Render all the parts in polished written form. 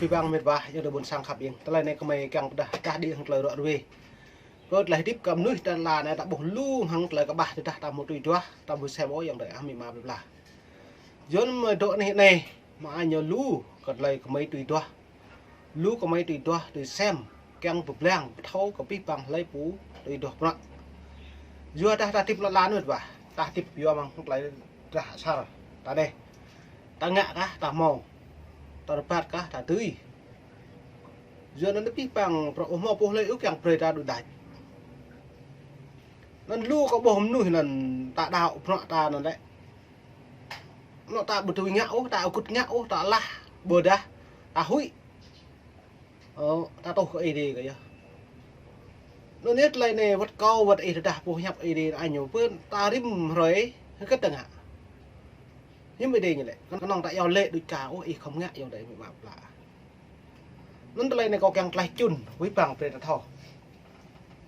phi vang mệt vả do buồn sang khắp yên tới này có mày càng đã đi hàng lời đoạn về có lại tiếp cầm núi tên là này đã bổ luôn hàng lời các bạn ta một tùy chua ta vừa xem bố dòng để ăn mì mà là dân mà độ này hiện này mà ai nhớ lú còn lời có mấy tùy chua lú có mấy tùy chua để xem càng bục leng thâu có phi vang lấy phú tùy chua đó vừa ta tiếp là mệt vả ta tiếp vừa bằng không lấy ra sao ta đây ta ngạ cả ta màu ta dapat kah ta tui giờ nó biết bằng pro mo po lấy ước càng preda đủ đại nên lu có bom nuôi lần ta đạo pro ta là đấy nó ta bự ngạo ta cút ngạo ta la bờ đá ta húi ta tô cái gì kìa nó nét lại này vật câu vật ấy đã bổ nhập ấy đi anh nhiều phương ta rim rồi cái tầng ạ nhưng bây giờ như vậy con nòng tại ao lệ đôi cá ôi không ngại ao đấy mà là nó đây này có càng lại chun với bằng về thọ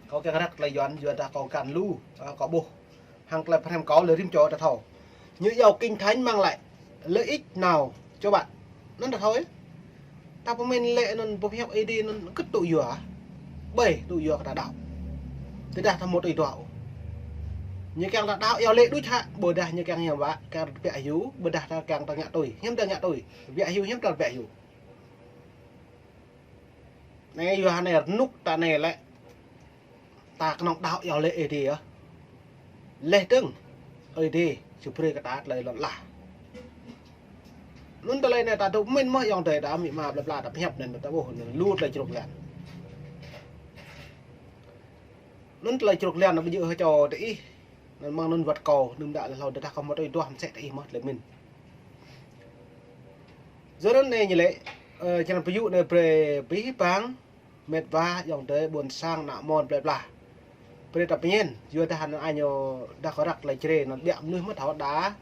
có càng rắc lại doán vừa đã có càng lu có bồ hàng lại thêm có lời rim cho đã thọ như giàu kinh thánh mang lại lợi ích nào cho bạn nó là thôi ta có men lệ nó bố phép ad nó cất tụ dừa bảy tụ dừa đã đảo thế đạt thành một tùy tọa như càng đã đạo eo lệ đuôi hạ bờ đà như càng nhiều vạ càng vẽ hiếu bờ đà ta càng tăng nhạ tuổi hiếm tăng nhạ tuổi vẽ hiếu hiếm tăng vẽ hiếu này vừa này nút ta này lại ta cái nòng đạo eo lệ thì á lệ tưng ơi đi chụp phê cái ta lời lọt là luôn ta lên này ta đâu mình mới dòng đời đã bị mà là tập hẹp này ta bổ luôn lại chụp lẹn luôn lại chụp lẹn nó bây giờ cho để nó mang luôn vật cầu đừng đã làเราđã không có đôi đoan sẽ thấy mất lại mình giờ đó này như lệ cho nên ví dụ này về bí báng mệt vả dòng tới buồn sang nạ mòn bẹp là về tập nhiên vừa ta hành ai nhiều đã có đặt lại chơi nó đẹp nuôi mất tháo đá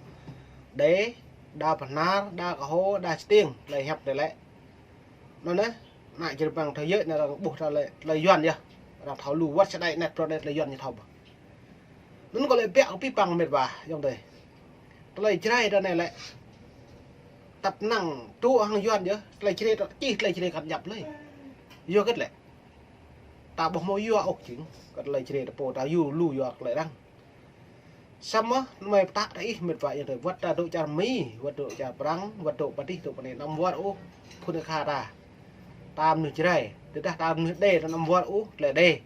đế đa phần ná đa cả hố đa tiếng lại hẹp để lại nó đấy lại chơi bằng thời gian là buộc ra lại doan nhá là tháo lù vắt sẽ đây nè pro đây là doan như thầu nó có lại bẹo pi bằng mệt vả trong đây lại chơi đây này lại tập năng trụ hàng doan nhá lại chơi chỉ lại chơi cắt nhập lấy vô kết lại ta bọc môi vô ốc chính cắt lại chơi tập bộ ta vô lù vô lại đăng xong á mày ta đấy mệt vả như thế vật ta độ trà mí vật độ trà prang vật độ bát đi độ này 5 vạn ô phun kha ta tam nửa chơi để ta tam nửa đê là 5 vạn ô lại đê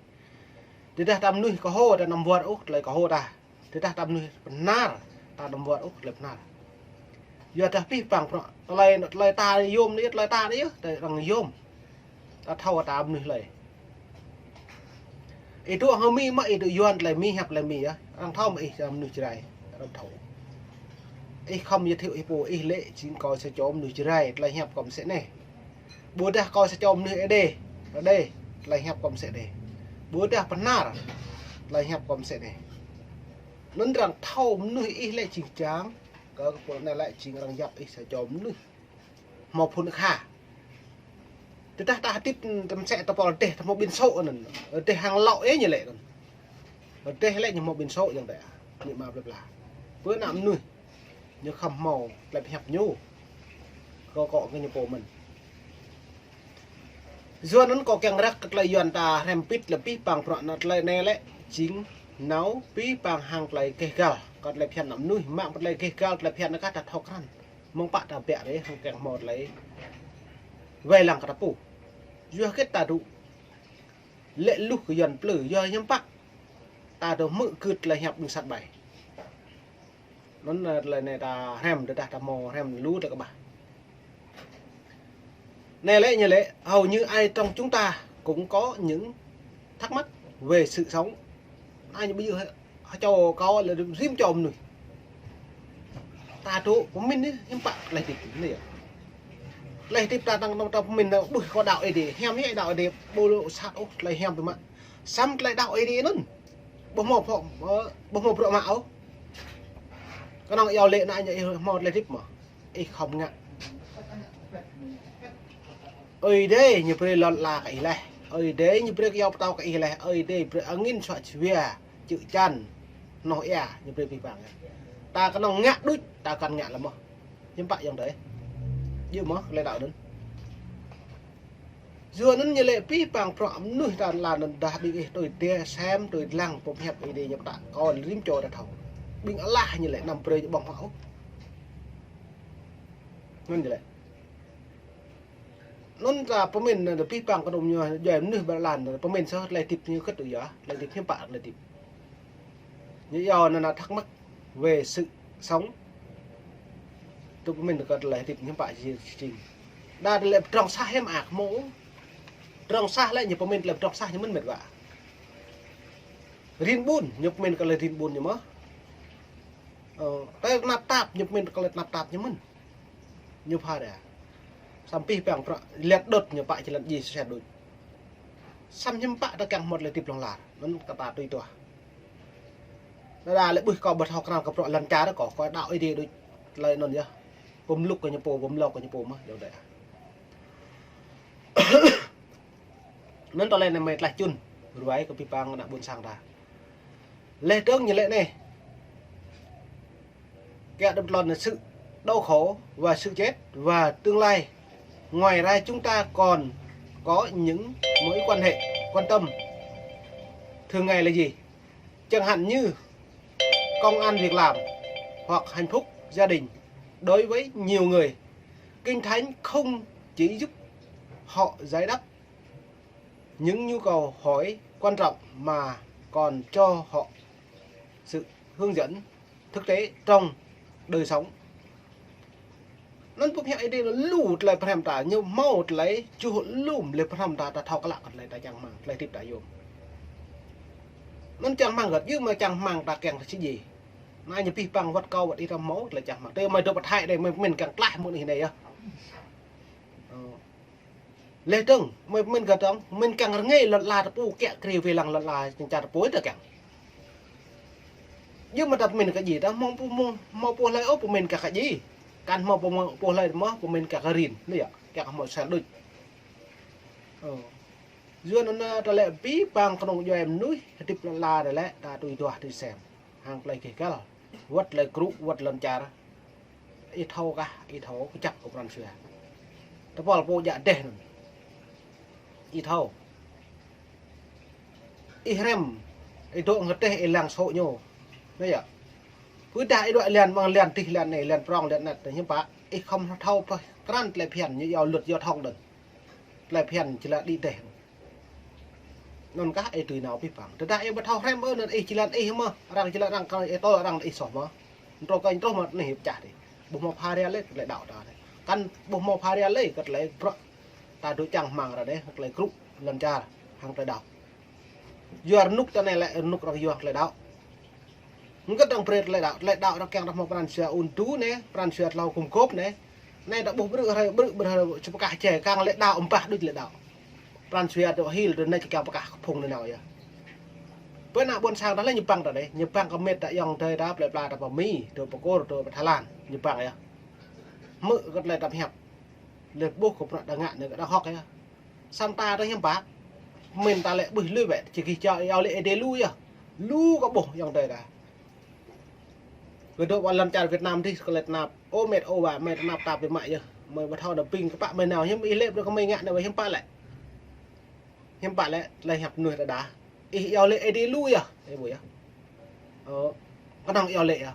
thì ta tam nuôi có hô ta 5 vạn út lại có hô ta thì ta tam nuôi nar ta 5 vạn út lại nar giờ ta pi bằng lại ta yom đi lại ta đấy tại rằng yom ta thâu ta nuôi lại itu hang mi mà itu yuan lại mi hẹp lại mi á đang thâu mà tam nuôi chơi đang thâu không giới thiệu ipo lệ chính coi sẽ cho ông nuôi chơi lại hẹp cầm sẽ này bố đã coi sẽ cho ông nuôi đê ở đây lại hẹp cầm sẽ để bố đã benar lại hẹp cầm sẽ này nó rằng thâu nuôi ít lại chỉnh tráng cái con này lại chỉnh rằng dập sẽ cho nuôi một phun khá thì ta tiếp tâm sẽ tập vào để một biên sổ này để hàng lậu ấy như lệ rồi ở đây lại như một biên sổอย่างvậy nhưng mà là với nạm nuôi như khăm màu lại hẹp nhô có cái như bộ mình do nó có càng rắc các loại yuan ta rem pít là pít bằng phận nó lại này lại chính nấu pít bằng hàng lại cây gal còn lại phiền nằm nuôi mạng một lại cây gal lại phiền nó cắt đặt thọc khăn mong bạn ta bẹ đấy hàng càng một lấy về làm cả phụ do kết ta đủ lệ lúc của yuan plử do nhắm bạc ta được mự cướt lại hẹp đường sắt bảy nó là này ta rem để ta mò rem lú được các bạn này lẽ như lẽ hầu như ai trong chúng ta cũng có những thắc mắc về sự sống ai như bây giờ cho có là riêng cho mình ta chỗ của mình ấy em bạn lại thì này lại tiếp ta đang trong mình là bùi có đạo ấy để hem ấy đạo để bô lộ sát ốc lại hem từ mà xăm lại đạo ấy đi nữa bố một rượu mạo cái nào eo lệ lại như một lại tiếp mà không ngại ơi đấy như bây giờ là cái này ơi đấy như bây giờ tao cái này ơi đấy bây giờ nghìn soạn về chữ chăn nói như bây giờ vàng ta có nòng ngạ đút ta cần ngạ là mà nhưng bạn dòng đấy như mà lại đạo đến dưa nó như lệ pi bằng prom nuôi đàn là đã bị tôi tia xem tôi lăng bom hẹp ý đi nhập tạ còn rim trôi đã thầu bình là như lệ nằm prey bong máu nên như lệ nón ra bom mình là pi bằng cái đồng nhờ giờ nuôi bà làn bom mình sao lại tiếp như cất tuổi giá lại tiếp thêm bạn lại tiếp như do là thắc mắc về sự sống tụi mình được lại tiếp thêm bạn gì trình đa là trong xa em ạc mũ trong xa lại nhập mình làm trong xa nhưng mình mệt vả rin bun nhập mình cái là rin bun như mà cái nạp tạp nhập mình cái là nạp tạp như mình nhập hai đấy sampai bang lihat dot nhập bại chỉ là gì sẽ đôi xăm nhâm bại đã càng một là tiếp lòng lạt nó cả ta tùy tỏa là lại bùi cò bật học nào gặp lần cá đó có đạo ấy đi đôi lời non nhá bấm lúc cái nhập bộ bấm lọc cái nhập bộ mà đều đấy nên tao lên này mệt lại chun rồi cái pipang đã buồn sang ra lê trương như lệ này kẻ đập lòn là sự đau khổ và sự chết và tương lai. Ngoài ra chúng ta còn có những mối quan hệ quan tâm thường ngày là gì, chẳng hạn như công ăn việc làm hoặc hạnh phúc gia đình. Đối với nhiều người, Kinh Thánh không chỉ giúp họ giải đáp những nhu cầu hỏi quan trọng mà còn cho họ sự hướng dẫn thực tế trong đời sống. Nên bố mẹ đây là lụt lại phần ta nhiều mau lấy chú lùm lấy phần ta thao cái lạc lại ta chẳng mang lại tiếp đại dùng. Nên chẳng mang gật nhưng mà chẳng mang ta kèng là gì. Nay như pi bằng vật câu vật đi ra máu là chẳng mang. Đây mà đồ bật hại đây mình càng lại một này á. Lê Trưng mình gật không mình càng nghe là bố kẹ kêu về lằng là chả bối được càng. Nhưng mà tập mình cái gì đó mong bố lại ốp của mình cả cái gì. Kan mau po lai mo po men ka karin ni ya ka mo sa dut dưa nó ta lại bí bằng con ông em núi tiếp la rồi lẽ ta tùy tùa thì xem hàng lại kì cái là vắt lại crụ vắt lần trà ít thâu cái chặt của con sữa ta bỏ bộ dạ đen ít thâu ít rem ít độ ngất tê làng sộ nhô đấy ạ cứ đại đội liền bằng liền tì liền này liền prong liền nát nhưng bà ít không thâu thôi cán lại phiền như giàu lượt giàu thong đừng lại phiền chỉ là đi để non cá ấy từ nào bị phẳng từ đại bắt thâu rem ơi nên ấy chỉ là ấy mà rằng chỉ là rằng cái tôi là rằng ấy sỏm mà rồi cái tôi mà này hiệp trả thì bố mò pha ra lấy lại đảo ra đấy căn bố mò pha ra lấy cái lại ta đối chẳng màng ra đấy lại crụ lần cha hàng lại đảo giờ nút cho này lại nút rồi giờ lại đảo nó đang prệt lại đạo nó càng đặt một bàn sữa ôn tú nè bàn sữa lau cùng cốp nè này đã bố bự cho cả trẻ càng lại đạo bạc đứt lại đạo bàn sữa độ hil rồi này chỉ càng cả phồng này nào vậy bữa nào buôn sang đó là Nhật Bản rồi đấy Nhật Bản có mệt tại dòng thời đó lại là vào Mỹ rồi vào cô rồi vào Thái Lan Nhật Bản này mự cái lại tập hẹp lượt bố của nó đang ngạn nữa đã học cái Santa đó hiếm bác mình ta lại bưởi lưỡi vậy chỉ khi chơi ao lệ để lui à lu có bổ dòng thời đó người đội lần chào Việt Nam thì có lệch nạp ô mệt ô bà mệt nạp tạp về mại chưa mời bắt thao đập pin các bạn mày nào hiếm ý lệ được không mày ngạn đâu hiếm bạn lại hẹp nuôi đá ý eo lệ đi lui à đây buổi á con thằng eo lệ à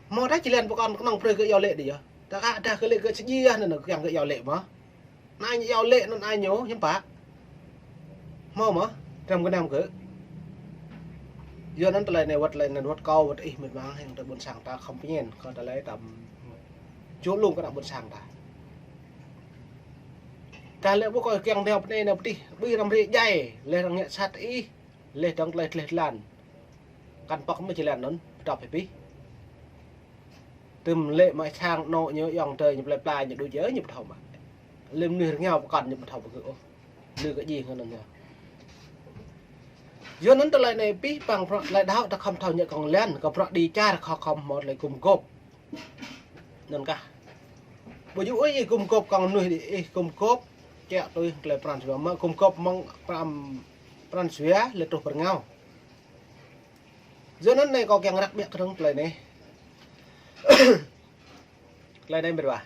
mò đấy chỉ lên của con thằng phơi cái eo lệ đi à ta cái lệ cái gì à nên là càng cái eo lệ mà nay eo lệ nó ai nhớ hiếm bạn mò mà trong cái nam cứ giờ nó lại này vật câu vật ít mình mang hàng từ buôn sàng ta không biết nhìn còn ta lấy tầm chỗ luôn cái nào buôn sàng ta lấy bố coi kèng theo này nào đi bây giờ làm dày lên thằng nhẹ sát ý lên thằng lên làn căn bọc mới chỉ là nó đọc phải biết từng lệ mà sang nội nhớ dòng trời nhập lại plai nhập đôi nhớ nhập thầu mà lên nửa nghèo còn nhập thầu cửa nửa cái gì hơn nữa giờ nó lại này bí bằng lại đau ta không thầu nhận còn lên còn đi cha khó không một lại cùng cột nên cả bởi vì ấy cùng cột còn nuôi thì cùng cột kẹo tôi lại pran sữa mà cùng cột mong pran sữa lại trục vào nhau giờ nó này có càng đặc biệt không lại này lại đây biệt bà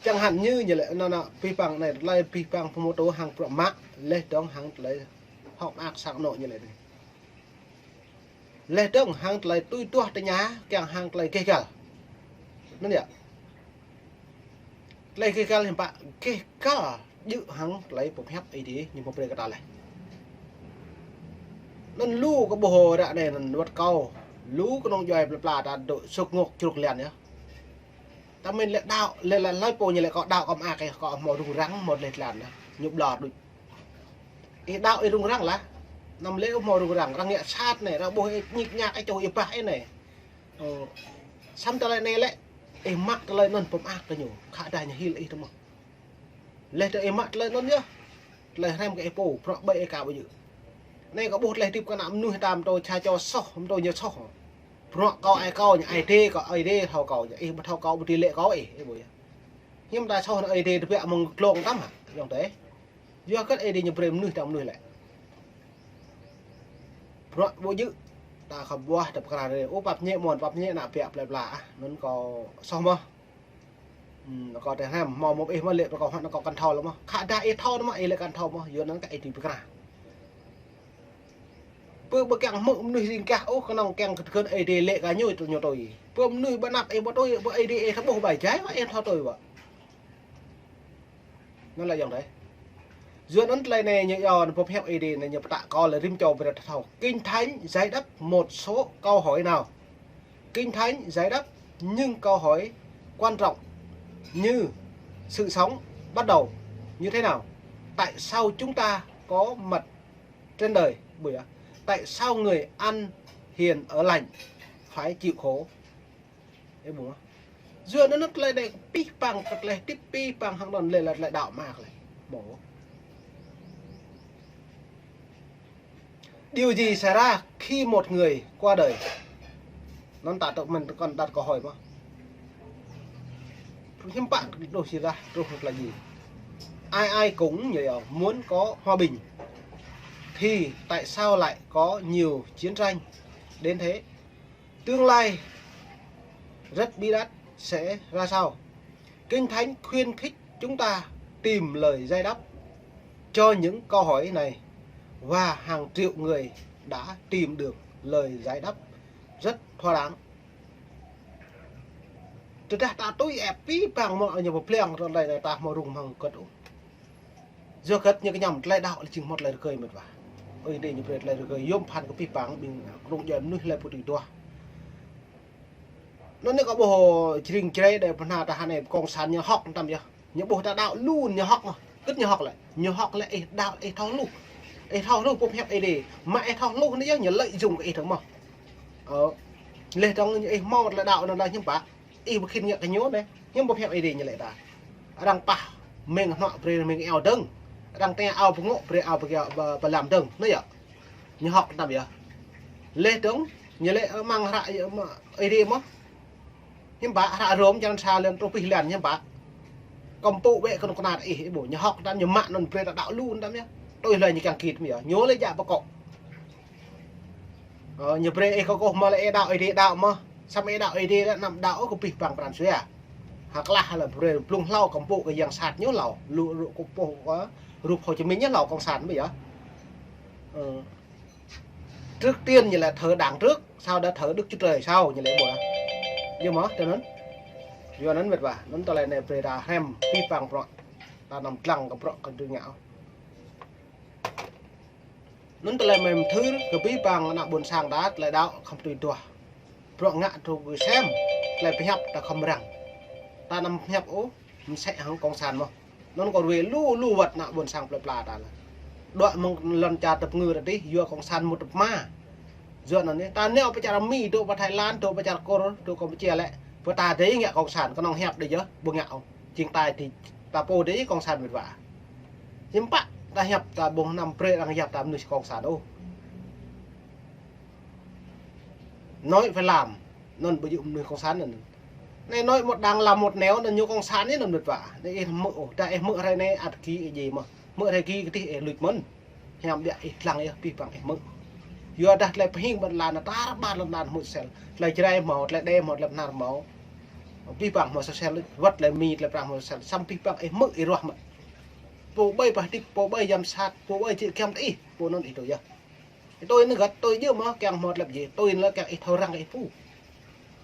chẳng hạn như vậy lại nó pi bằng này lại pi bằng một tố hàng pro mắc lên đón hàng lấy họ ác sang nội như vậy này lên đón hàng lấy tôi tua tới nhá càng hàng lấy cây cả nó nhỉ lấy cây cả thì bạn cây cả giữ hàng lấy một phép ấy thì nhưng một bề cái ta này nó lú cái bộ hồ đã này là vật câu lú cái nông dòi là đã đội sụp ngục chuột liền nhá ta mình lại đạo lên là nói bộ như lại có đạo có à cái có một rung răng một lệch làn nhục lọt được cái đạo ấy rung răng lá nằm lễ một rung răng răng nhẹ sát này ra bôi nhịp nhạc cái chỗ hiệp bãi này xăm ta lại này lại em mắc ta lại nôn bấm ác cái nhủ khá đại nhà hi lại thôi mà lên cho em mắc lên nôn nhá lại thêm cái bộ pro bậy cả bây giờ này có bột lại tiếp cái nắm nuôi tam tôi cha cho sọ tôi nhớ sọเพราะก็ไอ้ก็ไอ้เท่ก็ไอ้เท่เท่าก็ไอ้บ่เท่าก็บ่ทีเละก็ไอ้บ่nhưng mà sauไอ้เท่เปียมึงลงตั้มอ่ะอย่างเต้ยอก็ไอ้เท่ยังเปรมนึกตามนึกแหละเพราะบ่ยึตาขับว่าแต่กระไรโอ้ปับเนี้ยมวนปับเนี้ยน่ะเปียปลาๆนั้นก็ซ่อมบ่แล้วก็แต่ห้ามมองเอ้มาเละแล้วก็nó cóกันทอแล้วมั้งขาได้ไอ้ทอมั้งไอ้เละกันทอมั้งอยู่นั้นก็ไอ้ที่กระเพื่อแกงมึงnuôi sinh cả ô con nòng keng cơn ấy đi lệ cả nhồi nhiều tôi พื่อnuôi bắt nạp em bắt tôi bữa ấy đi thằng bố bài trái mà em thao tôi vậy nó là dòng đấy giữa nó lại này như giòn phép heo ấy đi này nhập tạ co là rim trầu về thầu kinh thánh giải đáp một số câu hỏi nào kinh thánh giải đáp nhưng câu hỏi quan trọng như sự sống bắt đầu như thế nào tại sao chúng ta có mặt trên đời bởi tại sao người ăn hiền ở lành phải chịu khổ em buồn dưa nó lại để pi bằng lại tiếp pi bằng hàng đòn lại đạo mạc lại bổ điều gì xảy ra khi một người qua đời nó tạ tự mình còn đặt câu hỏi mà nhưng bạn đồ gì ra đồ là gì ai cũng vậy muốn có hòa bình thì tại sao lại có nhiều chiến tranh đến thế tương lai rất bí đát sẽ ra sao kinh thánh khuyến khích chúng ta tìm lời giải đáp cho những câu hỏi này và hàng triệu người đã tìm được lời giải đáp rất thỏa đáng từ ra ta tôi ép phí bằng mọi nhiều một pleng rồi này ta mà rùng bằng cất giờ cất như cái nhầm lại đạo là chừng một lời cười mệt vào ơi đây như vậy là lời yếm phan của phí bằng mình rùng giờ nuôi lại một tỷ đua nó nếu có bộ trình chơi để phần nào ta hàng này còn sàn như học tầm chưa những bộ ta đạo luôn như học mà cứ như học lại đạo thao lúc cũng hẹp đi mà thao lúc nó nhớ lợi dụng cái thứ mà lên trong những mò là đạo là nhưng bà một khi nhận cái nhốt đấy nhưng bộ hẹp đi như lại ta đang pa mình họ về mình eo đừng đang te ao phục ngộ về ao và làm đừng nó vậy như học tầm chưa lên trống như lệ mang lại mà đi mà nhưng bà hạ rốm cho nó xa lên tôi phi liền nhưng bà cầm tụ vệ con nào ấy bổ nhà học ta nhiều mạng nó về đạo luôn đám nhá tôi lời như càng kịt mỉa nhớ lấy dạ bà cọ nhiều về có mà lại đạo ấy đi đạo mà sao mấy đạo ấy đi đã nằm đạo của bị bằng bàn suy à hoặc là về lung lau cầm bộ cái giang sạt nhớ lẩu lụ cục bộ có rụp Hồ Chí Minh nhất lẩu con sạt bây giờ trước tiên như là thờ đảng trước sau đã thờ Đức Chúa Trời sau như lễ bữa nhưng mà cho nên do nó mệt vả nó tao lại này về đà hem pi bằng bọ ta nằm lằngกับbọกันđường nhão nó tao lại mềm thứ cái pi bằng nó buồn sang đá lại đạo không tùy tua bọ ngạ trụ xem lại phải hấp ta không rằng ta nằm hấp ố mình sẽ hàng con sàn mà nó còn về lu vật nạ buồn sang plà ta là đoạn một lần trà tập ngư là đi vừa con sàn một tập ma dựa nó này ta neoไปจากมีตัวไปไทยลานตัวไปจากโกรตัวกัมพูชีแหละพอตาได้เงี้ยกองสารก็น้องแฮบได้เยอะบุญเงาจริงตายที่ตาโปได้กองสารเป็นว่ายิ้มปะตาแฮบตาบุญนำเปรย์อังยับตามหนึ่งกองสารโอ้น้อยไปlàmนั่นไปอยู่หนึ่งกองสารนั่นในน้อยหมดดังlàm một néoนั่นอยู่กองสารนี่นั่นเป็นว่าได้มือได้มืออะไรในอัดกี้gì màมืออะไรกี้ที่หลุดมันแฮมเดี๋ยวหลังเนี่ยปีปังมือvừa đặt lại hình bật là ta ban lần một sel lại chơi một lại đêm một lần nào máu pi bang mo sel wat le mi le prang mo sel sam pi bang e mực e roh ma po bay pa tip po bay jam sat po bay chi kem ti po non itu ya tôi nó gật tôi chứ mà càng một làm gì tôi là càng ít thâu răng ít phu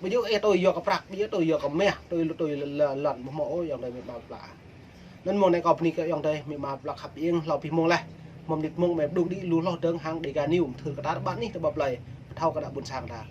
bây giờ tôi vô cái prak bây giờ tôi vô cái mẹ tôi là lần một mẫu dòng đây mình mà nên môn này có ní cái dòng đây mình mà là khắp yên lò pi mông này mông địch mông mẹ đụng đi lú lò đơn hàng để gà niu thử cái đá bạn ní tôi bập lại thâu cái đã buồn sang ra